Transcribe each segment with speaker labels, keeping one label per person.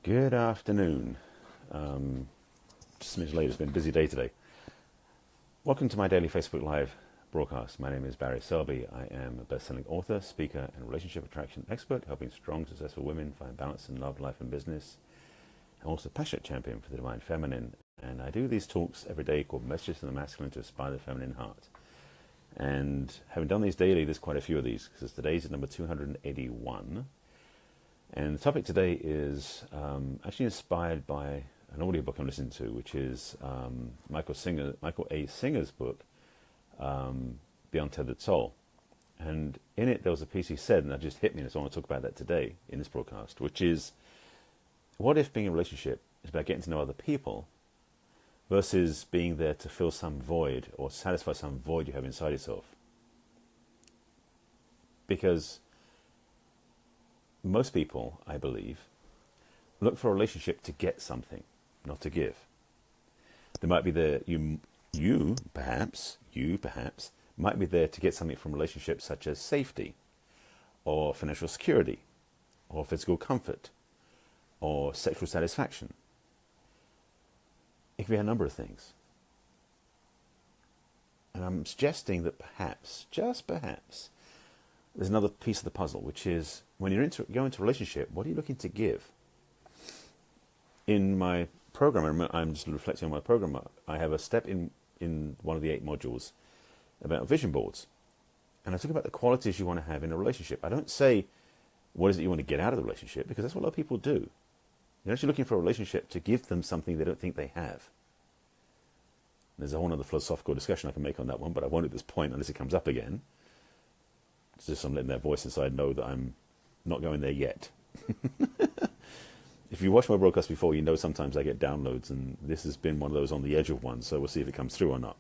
Speaker 1: Good afternoon. Just a minute later, it's been a busy day today. Welcome to my daily Facebook Live broadcast. My name is Barry Selby. I am a best-selling author, speaker, and relationship attraction expert, helping strong, successful women find balance in love, life, and business. I'm also a passionate champion for the divine feminine, and I do these talks every day called Messages from the Masculine to Inspire the Feminine Heart. And having done these daily, there's quite a few of these, because today's number 281. And the topic today is actually inspired by an audiobook I'm listening to, which is Michael A. Singer's book, The Untethered Soul. And in it, there was a piece he said, and that just hit me, and so I want to talk about that today in this broadcast, which is, what if being in a relationship is about getting to know other people versus being there to fill some void or satisfy some void you have inside yourself? Because most people, I believe, look for a relationship to get something, not to give. They might be there, you perhaps, might be there to get something from relationships such as safety, or financial security, or physical comfort, or sexual satisfaction. It could be a number of things. And I'm suggesting that perhaps, just perhaps, there's another piece of the puzzle, which is when you go into a relationship, what are you looking to give? In my program, I'm just reflecting on my program, I have a step in one of the 8 modules about vision boards. And I talk about the qualities you want to have in a relationship. I don't say, what is it you want to get out of the relationship? Because that's what a lot of people do. You're actually looking for a relationship to give them something they don't think they have. There's a whole other philosophical discussion I can make on that one, but I won't at this point unless it comes up again. It's just I'm letting that voice inside know that I'm not going there yet. If you watched my broadcast before, you know sometimes I get downloads, and this has been one of those on the edge of one, so we'll see if it comes through or not.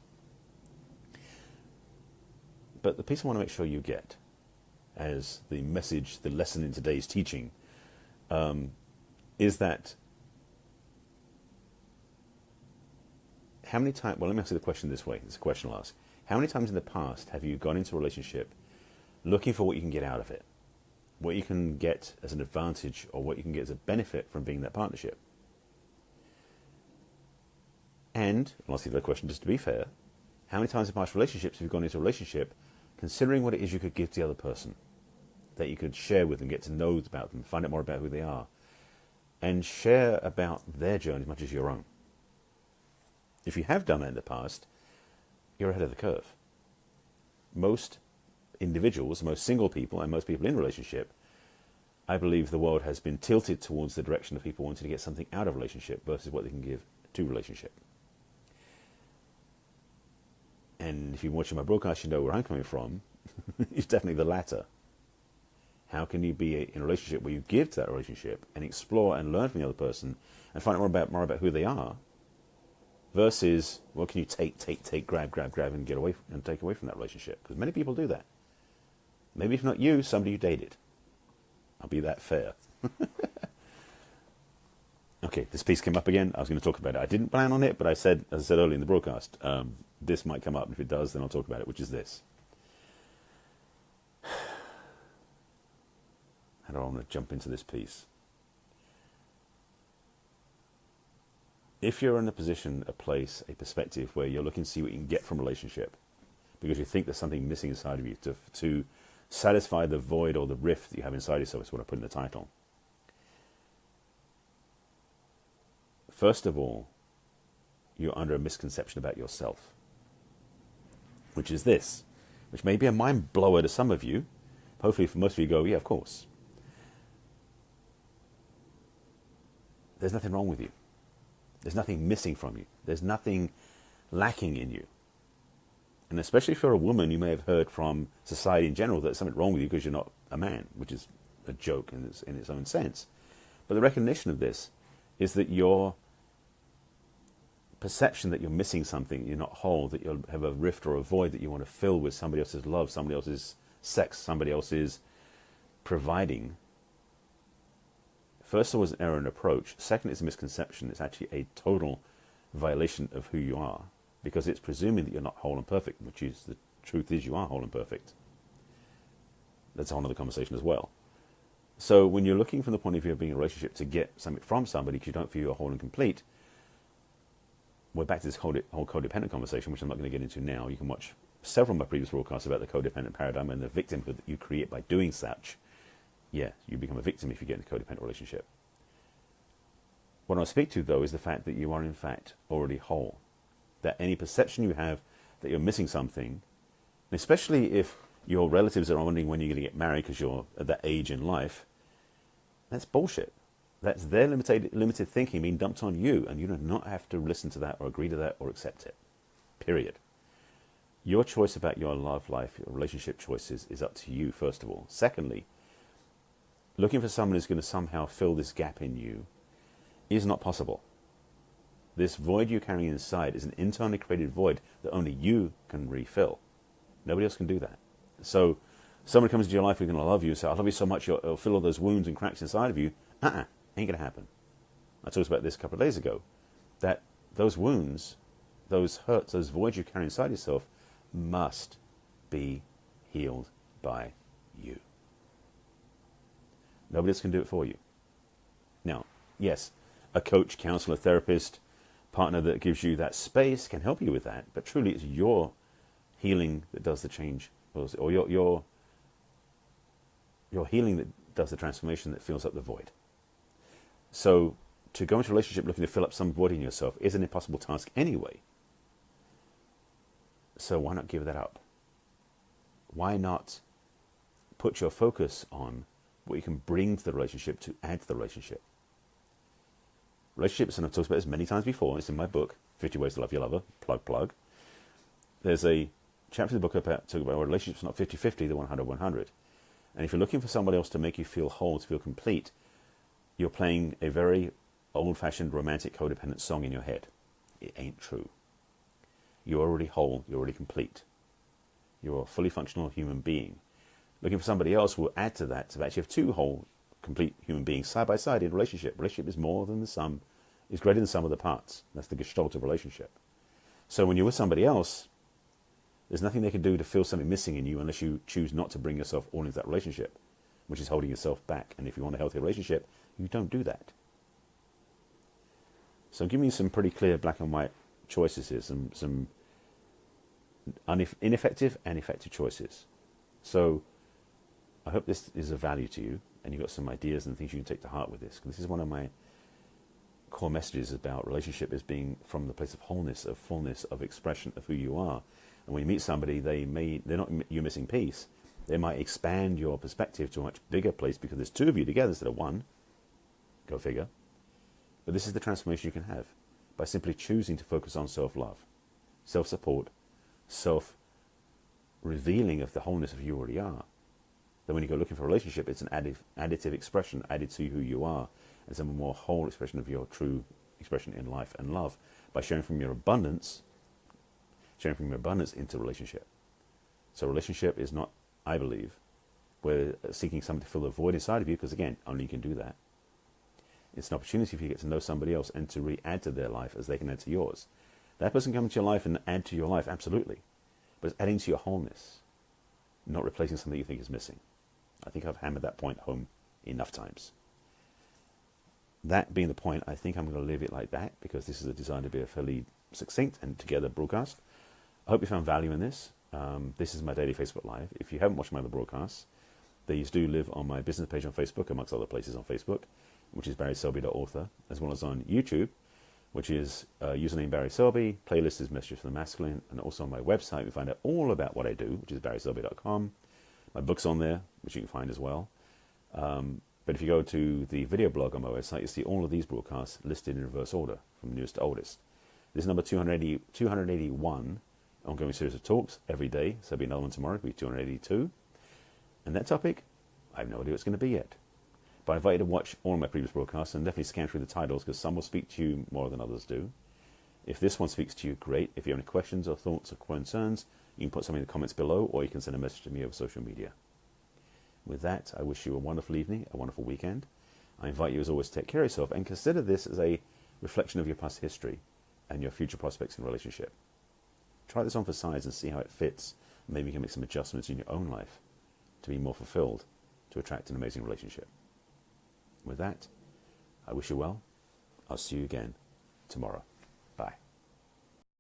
Speaker 1: But the piece I want to make sure you get as the message, the lesson in today's teaching, is that how many times, well, let me ask you the question this way. It's a question I'll ask. How many times in the past have you gone into a relationship looking for what you can get out of it? What you can get as an advantage or what you can get as a benefit from being in that partnership? And I'll ask you the question just to be fair. How many times in past relationships have you gone into a relationship considering what it is you could give to the other person, that you could share with them, get to know about them, find out more about who they are, and share about their journey as much as your own? If you have done that in the past, you're ahead of the curve. Most individuals, most single people, and most people in a relationship, I believe the world has been tilted towards the direction of people wanting to get something out of a relationship versus what they can give to a relationship. And if you're watching my broadcast, you know where I'm coming from. It's definitely the latter. How can you be in a relationship where you give to that relationship and explore and learn from the other person and find out more about who they are, versus what can you take, grab, and get away and take away from that relationship? Because many people do that. Maybe if not you, somebody you dated. I'll be that fair. Okay, this piece came up again. I was going to talk about it. I didn't plan on it, but as I said earlier in the broadcast, this might come up. And if it does, then I'll talk about it, which is this. How do I want to jump into this piece? If you're in a position, a place, a perspective where you're looking to see what you can get from a relationship because you think there's something missing inside of you to satisfy the void or the rift that you have inside yourself, is what I put in the title. First of all, you're under a misconception about yourself, which is this, which may be a mind blower to some of you. Hopefully for most of you go, yeah, of course. There's nothing wrong with you. There's nothing missing from you. There's nothing lacking in you. And especially if you're a woman, you may have heard from society in general that there's something wrong with you because you're not a man, which is a joke in its own sense. But the recognition of this is that your perception that you're missing something, you're not whole, that you have a rift or a void that you want to fill with somebody else's love, somebody else's sex, somebody else's providing. First of all, is an error in approach. Second, it's a misconception. It's actually a total violation of who you are, because it's presuming that you're not whole and perfect, which is the truth is you are whole and perfect. That's a whole other conversation as well. So when you're looking from the point of view of being in a relationship to get something from somebody because you don't feel you're whole and complete, we're back to this whole codependent conversation, which I'm not going to get into now. You can watch several of my previous broadcasts about the codependent paradigm and the victimhood that you create by doing such. Yeah, you become a victim if you get in a codependent relationship. What I'll speak to, though, is the fact that you are, in fact, already whole. That any perception you have that you're missing something, and especially if your relatives are wondering when you're going to get married because you're at that age in life, that's bullshit. That's their limited thinking being dumped on you, and you do not have to listen to that or agree to that or accept it. Period. Your choice about your love life, your relationship choices, is up to you, first of all. Secondly, looking for someone who's going to somehow fill this gap in you is not possible. This void you're carrying inside is an internally created void that only you can refill. Nobody else can do that. So someone comes into your life who's going to love you, so I love you so much, it'll fill all those wounds and cracks inside of you. Ain't going to happen. I talked about this a couple of days ago, that those wounds, those hurts, those voids you carry inside yourself must be healed by you. Nobody else can do it for you. Now, yes, a coach, counselor, therapist, partner that gives you that space can help you with that, but truly it's your healing that does the change, or your healing that does the transformation that fills up the void. So to go into a relationship looking to fill up some void in yourself is an impossible task anyway. So why not give that up? Why not put your focus on what you can bring to the relationship to add to the relationship? Relationships, and I've talked about this many times before, it's in my book, 50 Ways to Love Your Lover, plug. There's a chapter in the book talking about relationships not 50-50, they're 100-100. And if you're looking for somebody else to make you feel whole, to feel complete, you're playing a very old-fashioned romantic codependent song in your head. It ain't true. You're already whole, you're already complete. You're a fully functional human being. Looking for somebody else will add to that to actually have two whole, complete human beings side by side in a relationship. Relationship is more than the sum, is greater than the sum of the parts. That's the gestalt of relationship. So when you're with somebody else, there's nothing they can do to feel something missing in you unless you choose not to bring yourself all into that relationship, which is holding yourself back. And if you want a healthy relationship, you don't do that. So I'm giving you some pretty clear black and white choices here, some ineffective and effective choices. So I hope this is of value to you, and you've got some ideas and things you can take to heart with this. This is one of my core messages about relationship as being from the place of wholeness, of fullness, of expression of who you are. And when you meet somebody, they're not you missing piece. They might expand your perspective to a much bigger place because there's two of you together instead of one. Go figure. But this is the transformation you can have by simply choosing to focus on self-love, self-support, self-revealing of the wholeness of who you already are. Then when you go looking for a relationship, it's an additive expression added to who you are, and some more whole expression of your true expression in life and love by sharing from your abundance into relationship. So relationship is not, I believe, we're seeking someone to fill the void inside of you, because again, only you can do that. It's an opportunity for you to get to know somebody else and to re-add to their life as they can add to yours. That person can come into your life and add to your life, absolutely. But it's adding to your wholeness, not replacing something you think is missing. I think I've hammered that point home enough times. That being the point, I think I'm going to leave it like that, because this is designed to be a fairly succinct and together broadcast. I hope you found value in this. This is my daily Facebook Live. If you haven't watched my other broadcasts, these do live on my business page on Facebook, amongst other places on Facebook, which is barryselby.author, as well as on YouTube, which is username Barry Selby, playlist is Messages from the Masculine, and also on my website you find out all about what I do, which is barryselby.com. My book's on there, which you can find as well. But if you go to the video blog on my website, you see all of these broadcasts listed in reverse order, from newest to oldest. This is number 281, ongoing series of talks every day, so there'll be another one tomorrow, it'll be 282. And that topic, I have no idea what it's going to be yet. But I invite you to watch all of my previous broadcasts and definitely scan through the titles, because some will speak to you more than others do. If this one speaks to you, great. If you have any questions or thoughts or concerns, you can put something in the comments below, or you can send a message to me over social media. With that, I wish you a wonderful evening, a wonderful weekend. I invite you, as always, to take care of yourself and consider this as a reflection of your past history and your future prospects in relationship. Try this on for size and see how it fits. Maybe you can make some adjustments in your own life to be more fulfilled, to attract an amazing relationship. With that, I wish you well. I'll see you again tomorrow. Bye.